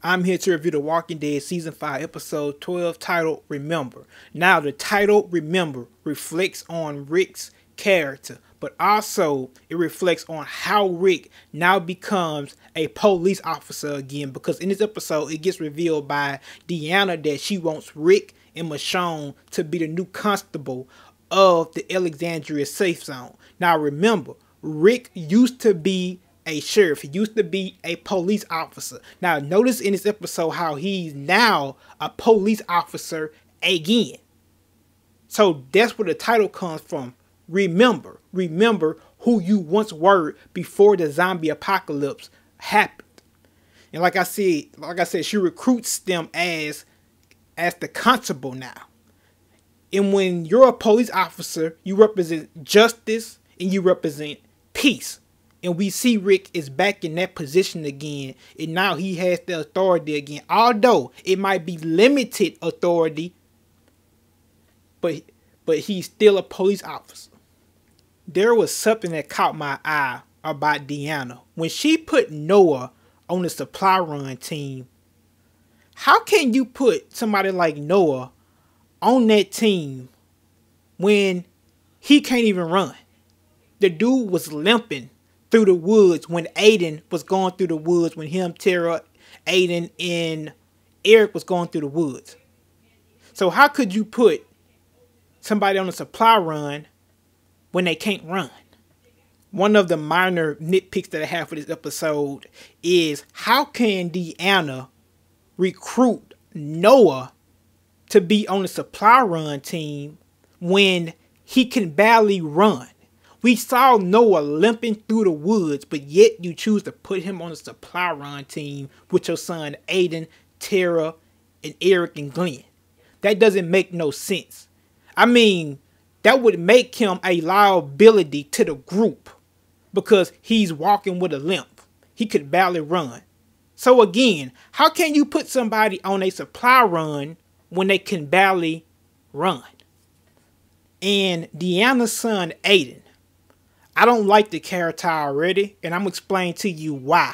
I'm here to review The Walking Dead Season 5, Episode 12, titled Remember. Now, the title Remember reflects on Rick's character, but also it reflects on how Rick now becomes a police officer again, because in this episode, it gets revealed by Deanna that she wants Rick and Michonne to be the new constable of the Alexandria Safe Zone. Now, remember, Rick used to be a sheriff. He used to be a police officer. Now, notice in this episode how he's now a police officer again. So that's where the title comes from. Remember. Remember who you once were before the zombie apocalypse happened. And like I said, she recruits them as the constable now. And when you're a police officer, you represent justice and you represent peace. And we see Rick is back in that position again. And now he has the authority again. Although it might be limited authority. But he's still a police officer. There was something that caught my eye about Deanna. When she put Noah on the supply run team. How can you put somebody like Noah on that team when he can't even run? The dude was limping through the woods when Aiden was going through the woods, when him, Tara, Aiden, and Eric was going through the woods. So how could you put somebody on a supply run when they can't run? One of the minor nitpicks that I have for this episode is how can Deanna recruit Noah to be on the supply run team when he can barely run? We saw Noah limping through the woods, but yet you choose to put him on the supply run team with your son Aiden, Tara, and Eric and Glenn. That doesn't make no sense. I mean, that would make him a liability to the group because he's walking with a limp. He could barely run. So again, how can you put somebody on a supply run when they can barely run? And Deanna's son Aiden, I don't like the character already, and I'm going to explain to you why.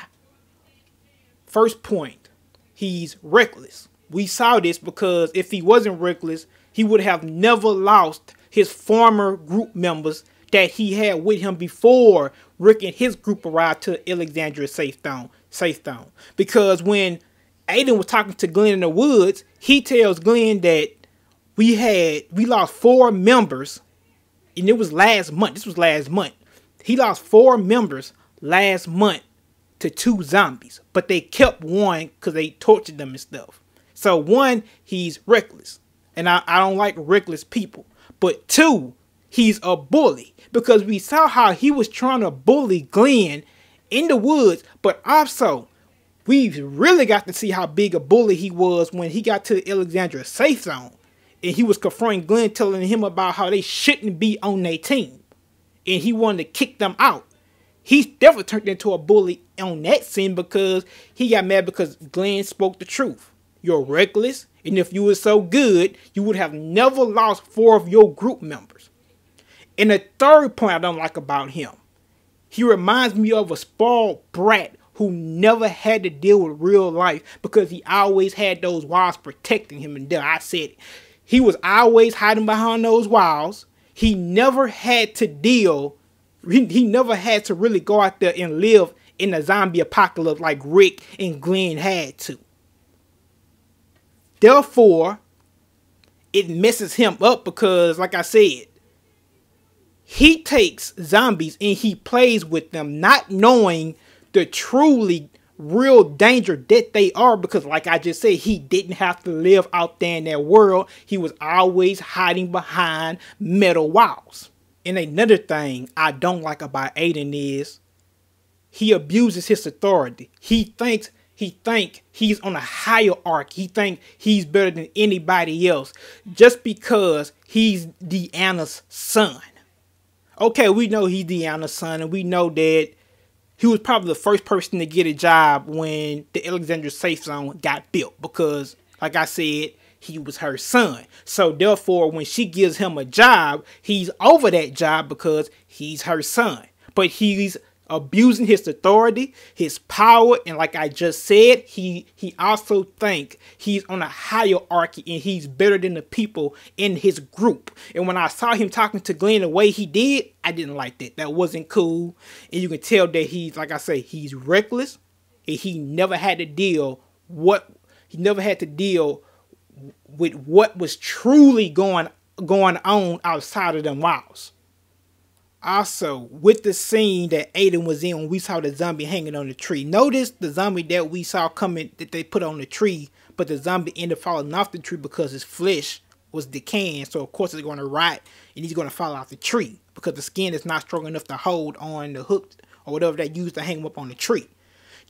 First point, he's reckless. We saw this because if he wasn't reckless, he would have never lost his former group members that he had with him before Rick and his group arrived to Alexandria Safe Zone. Because when Aiden was talking to Glenn in the woods, he tells Glenn that we lost 4 members, and it was last month. This was last month. He lost 4 members last month to 2 zombies. But they kept one because they tortured them and stuff. So 1, he's reckless. And I don't like reckless people. But 2, he's a bully. Because we saw how he was trying to bully Glenn in the woods. But also, we really got to see how big a bully he was when he got to the Alexandria Safe Zone. And he was confronting Glenn, telling him about how they shouldn't be on their team. And he wanted to kick them out. He definitely turned into a bully on that scene because he got mad because Glenn spoke the truth. You're reckless, and if you were so good, you would have never lost 4 of your group members. And the third point I don't like about him, he reminds me of a spoiled brat who never had to deal with real life because he always had those walls protecting him. And there I said it. He was always hiding behind those walls. He never had to deal, he never had to really go out there and live in a zombie apocalypse like Rick and Glenn had to. Therefore, it messes him up because, like I said, he takes zombies and he plays with them, not knowing the truly real danger that they are, because like I just said, he didn't have to live out there in that world. He was always hiding behind metal walls. And another thing I don't like about Aiden is he abuses his authority. He thinks he's on a hierarchy. He thinks he's better than anybody else just because he's Deanna's son. Okay, we know he's Deanna's son, and we know that he was probably the first person to get a job when the Alexandria Safe Zone got built because, like I said, he was her son. So therefore, when she gives him a job, he's over that job because he's her son. But he's abusing his authority, his power, and like I just said, he also think he's on a hierarchy and he's better than the people in his group. And when I saw him talking to Glenn the way he did, I didn't like that. That wasn't cool. And you can tell that he's, like I say, he's reckless, and he never had to deal with what was truly going on outside of them walls. Also, with the scene that Aiden was in when we saw the zombie hanging on the tree, notice the zombie that we saw coming that they put on the tree, but the zombie ended up falling off the tree because his flesh was decaying. So of course it's going to rot and he's going to fall off the tree because the skin is not strong enough to hold on the hook or whatever they used to hang him up on the tree.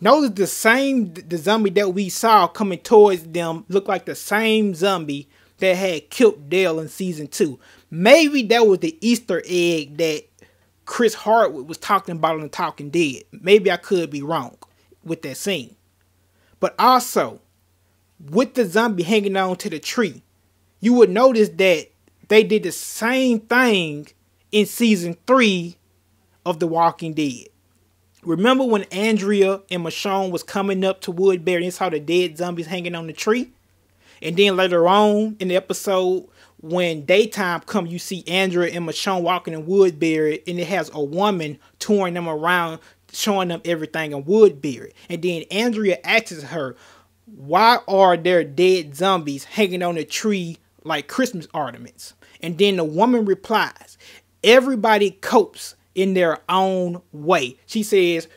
Notice the zombie that we saw coming towards them looked like the same zombie that had killed Dale in season 2. Maybe that was the Easter egg that Chris Hardwick was talking about on The Talking Dead. Maybe I could be wrong with that scene. But also, with the zombie hanging on to the tree, you would notice that they did the same thing in season 3 of The Walking Dead. Remember when Andrea and Michonne was coming up to Woodbury and saw the dead zombies hanging on the tree? And then later on in the episode, when daytime comes, you see Andrea and Michonne walking in Woodbury, and it has a woman touring them around, showing them everything in Woodbury. And then Andrea asks her, why are there dead zombies hanging on a tree like Christmas ornaments? And then the woman replies, everybody copes in their own way. She said,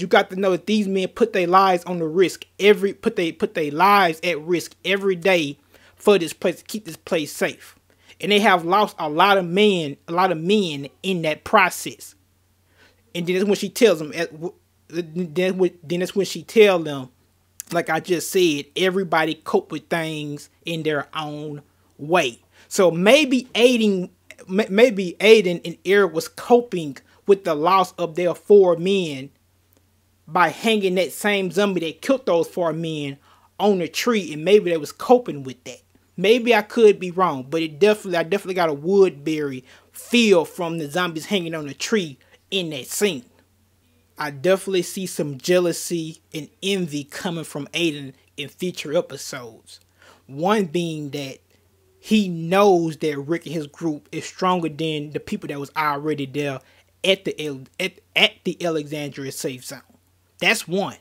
you got to know that these men put their lives on the risk put their lives at risk every day for this place, to keep this place safe. And they have lost a lot of men in that process. And then that's when she tells them, like I just said, everybody cope with things in their own way. So maybe Aiden and Eric was coping with the loss of their 4 men by hanging that same zombie that killed those 4 men on a tree, and maybe they was coping with that. Maybe I could be wrong, but I definitely got a Woodbury feel from the zombies hanging on a tree in that scene. I definitely see some jealousy and envy coming from Aiden in future episodes. One being that he knows that Rick and his group is stronger than the people that was already there at the Alexandria safe zone. That's one.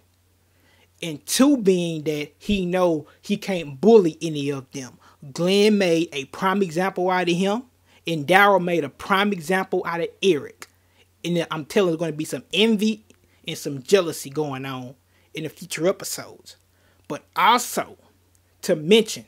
And 2 being that he know he can't bully any of them. Glenn made a prime example out of him, and Daryl made a prime example out of Eric. And I'm telling you, there's going to be some envy and some jealousy going on in the future episodes. But also, to mention,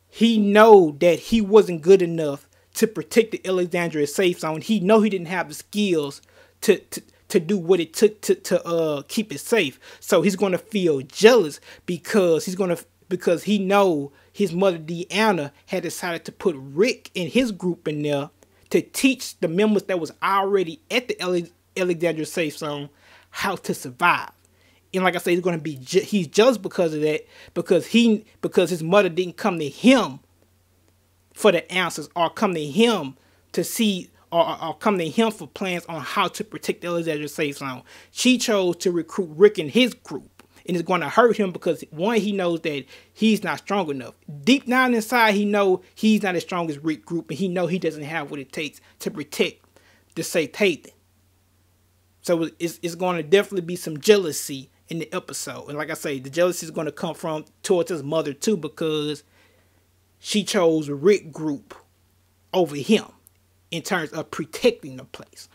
he know that he wasn't good enough to protect the Alexandria safe zone. He know he didn't have the skills to do what it took to keep it safe. So he's going to feel jealous because he know his mother Deanna had decided to put Rick and his group in there to teach the members that was already at the Alexandria safe zone how to survive. And like I said, he's jealous because of that, because his mother didn't come to him for the answers, or come to him to see, or come to him for plans on how to protect the Alexandria safe zone. She chose to recruit Rick and his group, and it's going to hurt him because, one, he knows that he's not strong enough. Deep down inside, he know he's not as strong as Rick group, and he know he doesn't have what it takes to protect the safe haven. So it's going to definitely be some jealousy in the episode. And like I say, the jealousy is going to come from towards his mother too, because she chose Rick group over him in terms of protecting the place.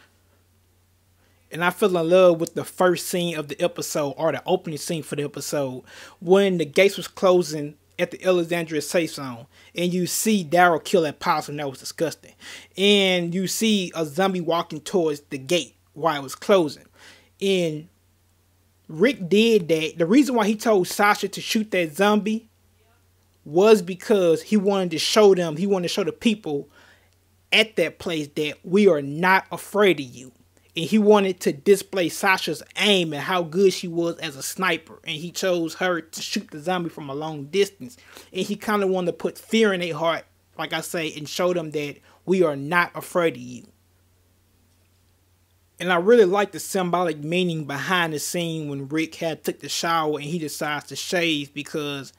And I fell in love with the first scene of the episode, or the opening scene for the episode, when the gates was closing at the Alexandria safe zone, and you see Daryl kill that possum. That was disgusting. And you see a zombie walking towards the gate while it was closing. And Rick did that. The reason why he told Sasha to shoot that zombie was because he wanted to show the people at that place that we are not afraid of you. And he wanted to display Sasha's aim and how good she was as a sniper. And he chose her to shoot the zombie from a long distance. And he kind of wanted to put fear in their heart, like I say, and show them that we are not afraid of you. And I really like the symbolic meaning behind the scene when Rick had took the shower and he decides to shave, because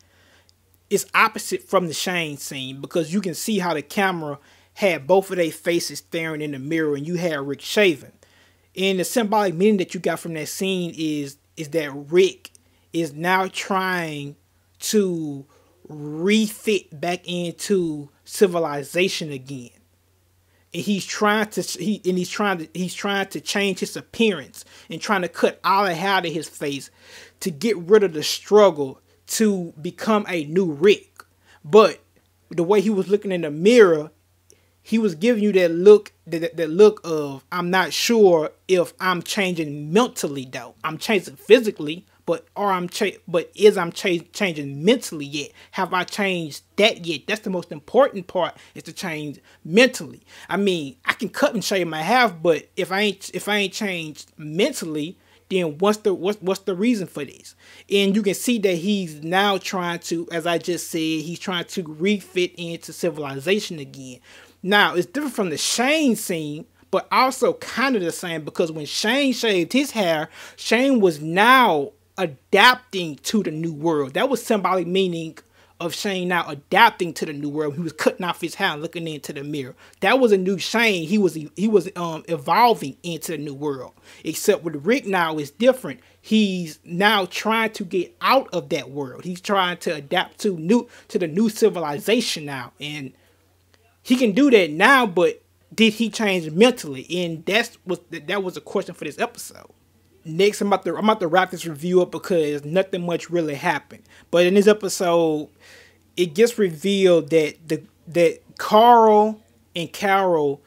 it's opposite from the Shane scene, because you can see how the camera had both of their faces staring in the mirror and you had Rick shaving. And the symbolic meaning that you got from that scene is that Rick is now trying to refit back into civilization again. And he's trying to change his appearance and trying to cut all the hair out of his face to get rid of the struggle to become a new Rick. But the way he was looking in the mirror, he was giving you that look, that look of, I'm not sure if I'm changing mentally though. I'm changing physically, but changing mentally yet? Have I changed that yet? That's the most important part, is to change mentally. I mean, I can cut and shave my hair, but if I ain't changed mentally, then what's the reason for this? And you can see that he's now trying to, as I just said, he's trying to refit into civilization again. Now, it's different from the Shane scene, but also kind of the same, because when Shane shaved his hair, Shane was now adapting to the new world. That was symbolic meaning of Shane now adapting to the new world. He was cutting off his hair and looking into the mirror. That was a new Shane. He was evolving into the new world. Except with Rick now is different. He's now trying to get out of that world. He's trying to adapt to the new civilization now, and he can do that now. But did he change mentally? And that was a question for this episode. Next, I'm about to wrap this review up because nothing much really happened. But in this episode, it gets revealed that Carl and Carol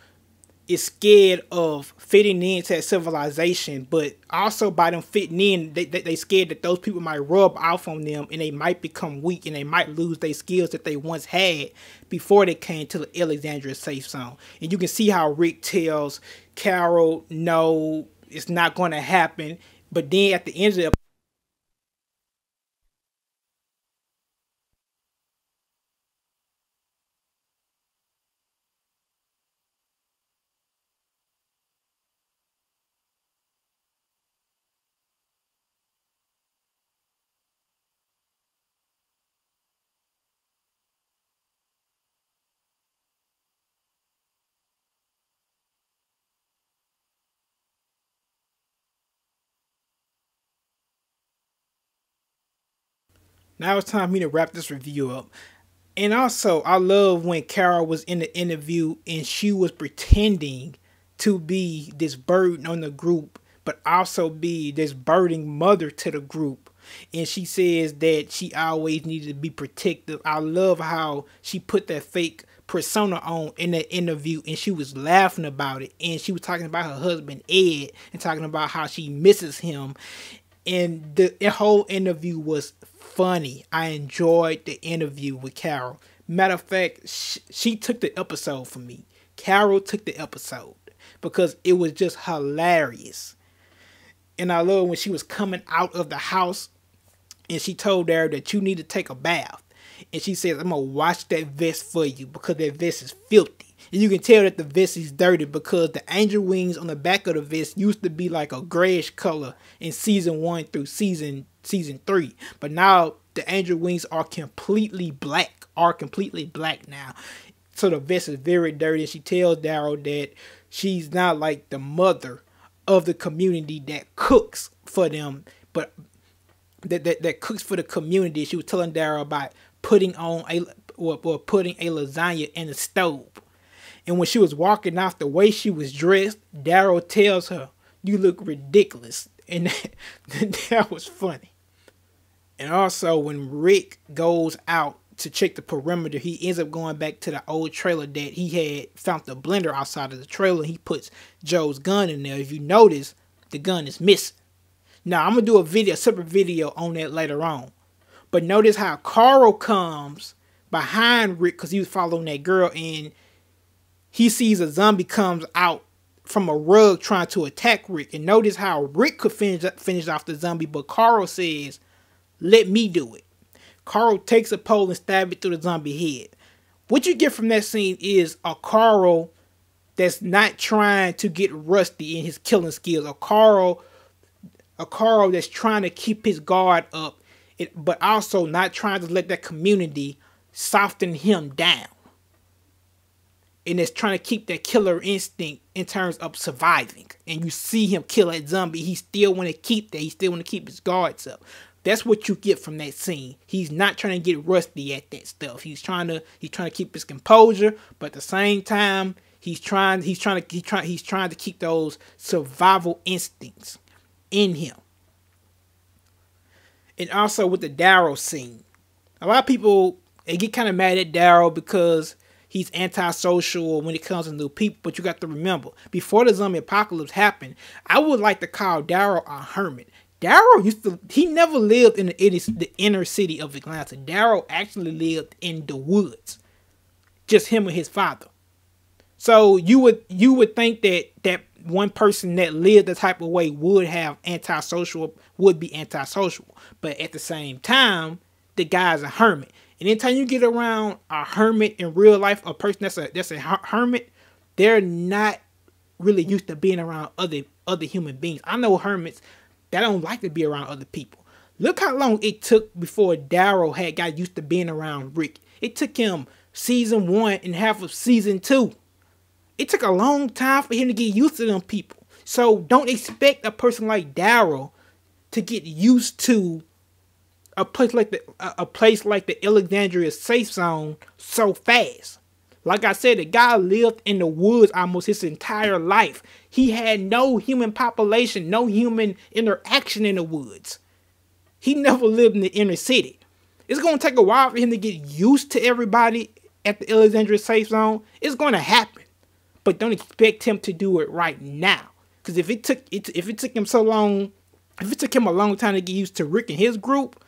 is scared of fitting into that civilization, but also by them fitting in, they scared that those people might rub off on them and they might become weak and they might lose their skills that they once had before they came to the Alexandria safe zone. And you can see how Rick tells Carol, no, it's not going to happen. But then at the end of the now it's time for me to wrap this review up. And also, I love when Carol was in the interview and she was pretending to be this burden on the group, but also be this burdening mother to the group. And she says that she always needed to be protective. I love how she put that fake persona on in that interview, and she was laughing about it. And she was talking about her husband, Ed, and talking about how she misses him. And the whole interview was funny. I enjoyed the interview with Carol. Matter of fact, she took the episode for me. Carol took the episode because it was just hilarious. And I love when she was coming out of the house and she told her that you need to take a bath. And she says, I'm going to wash that vest for you because that vest is filthy. And you can tell that the vest is dirty because the angel wings on the back of the vest used to be like a grayish color in season 1 through season 3. But now the angel wings are completely black now. So the vest is very dirty. She tells Daryl that she's not like the mother of the community that cooks for them, but that cooks for the community. She was telling Daryl about putting a lasagna in the stove. And when she was walking off, the way she was dressed, Daryl tells her, you look ridiculous. And that was funny. And also, when Rick goes out to check the perimeter, he ends up going back to the old trailer that he had found the blender outside of the trailer. He puts Joe's gun in there. If you notice, the gun is missing. Now, I'm going to do a separate video on that later on. But notice how Carl comes behind Rick because he was following that girl, and he sees a zombie comes out from a rug trying to attack Rick. And notice how Rick could finish off the zombie, but Carl says, let me do it. Carl takes a pole and stabs it through the zombie head. What you get from that scene is a Carl that's not trying to get rusty in his killing skills. A Carl that's trying to keep his guard up, but also not trying to let that community soften him down. And it's trying to keep that killer instinct in terms of surviving. And you see him kill that zombie. He still want to keep that. He still want to keep his guards up. That's what you get from that scene. He's not trying to get rusty at that stuff. He's trying to keep his composure, but at the same time, he's trying to keep those survival instincts in him. And also with the Daryl scene, a lot of people, they get kind of mad at Daryl because he's antisocial when it comes to new people. But you got to remember, before the zombie apocalypse happened, I would like to call Daryl a hermit. Daryl he never lived in the inner city of Atlanta. Daryl actually lived in the woods. Just him and his father. So you would think that one person that lived the type of way would be antisocial. But at the same time, the guy's a hermit. And anytime you get around a hermit in real life, a person that's a hermit, they're not really used to being around other human beings. I know hermits that don't like to be around other people. Look how long it took before Daryl had got used to being around Rick. It took him season 1 and half of season 2. It took a long time for him to get used to them people. So don't expect a person like Daryl to get used to a place like the Alexandria safe zone so fast. Like I said, the guy lived in the woods almost his entire life. He had no human population, no human interaction in the woods. He never lived in the inner city. It's going to take a while for him to get used to everybody at the Alexandria safe zone. It's going to happen. But don't expect him to do it right now. Because if it took him a long time to get used to Rick and his group,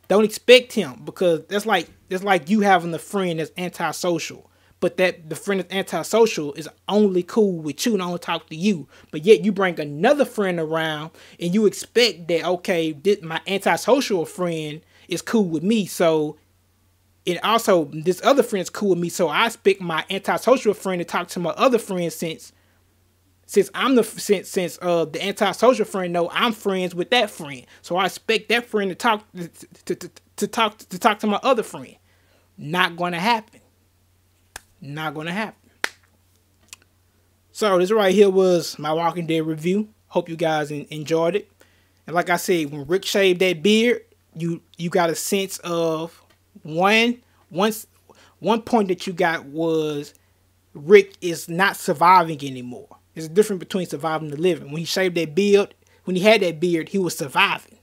don't expect him, because that's like you having a friend that's antisocial, but that the friend that's antisocial is only cool with you and only talk to you. But yet you bring another friend around and you expect that, okay, my antisocial friend is cool with me, so and also this other friend's cool with me, so I expect my antisocial friend to talk to my other friend since the antisocial friend know I'm friends with that friend, so I expect that friend to talk to my other friend. Not gonna happen. Not gonna happen. So this right here was my Walking Dead review. Hope you guys enjoyed it. And like I said, when Rick shaved that beard, you got a sense of one point that you got was Rick is not surviving anymore. There's a difference between surviving and living. When he shaved that beard, when he had that beard, he was surviving.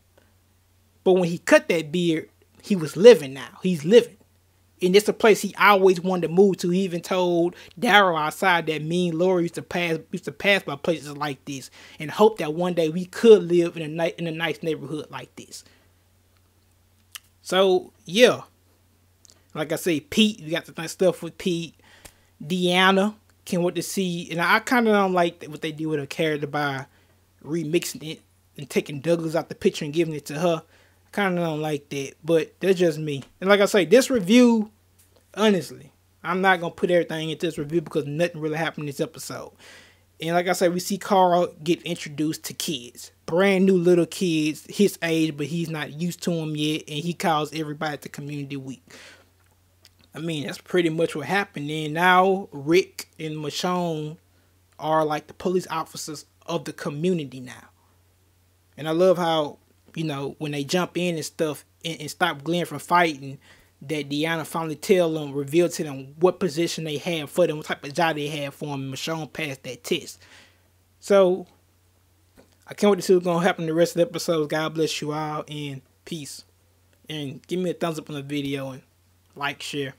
But when he cut that beard, he was living now. He's living. And it's a place he always wanted to move to. He even told Daryl outside that me and Lori used to pass by places like this and hope that one day we could live in a nice neighborhood like this. So, yeah. Like I say, Pete, we got the nice stuff with Pete. Deanna, can't wait to see. And I kind of don't like what they do with her character by remixing it and taking Douglas out the picture and giving it to her. I kind of don't like that, but that's just me. And like I say, this review, honestly, I'm not going to put everything into this review because nothing really happened in this episode. And like I said, we see Carl get introduced to kids. Brand new little kids, his age, but he's not used to them yet. And he calls everybody at the community week. I mean, that's pretty much what happened. And now Rick and Michonne are like the police officers of the community now. And I love how, you know, when they jump in and stuff and stop Glenn from fighting, that Deanna finally revealed to them what position they had for them, what type of job they had for them, and Michonne passed that test. So, I can't wait to see what's going to happen in the rest of the episodes. God bless you all, and peace. And give me a thumbs up on the video, and like, share.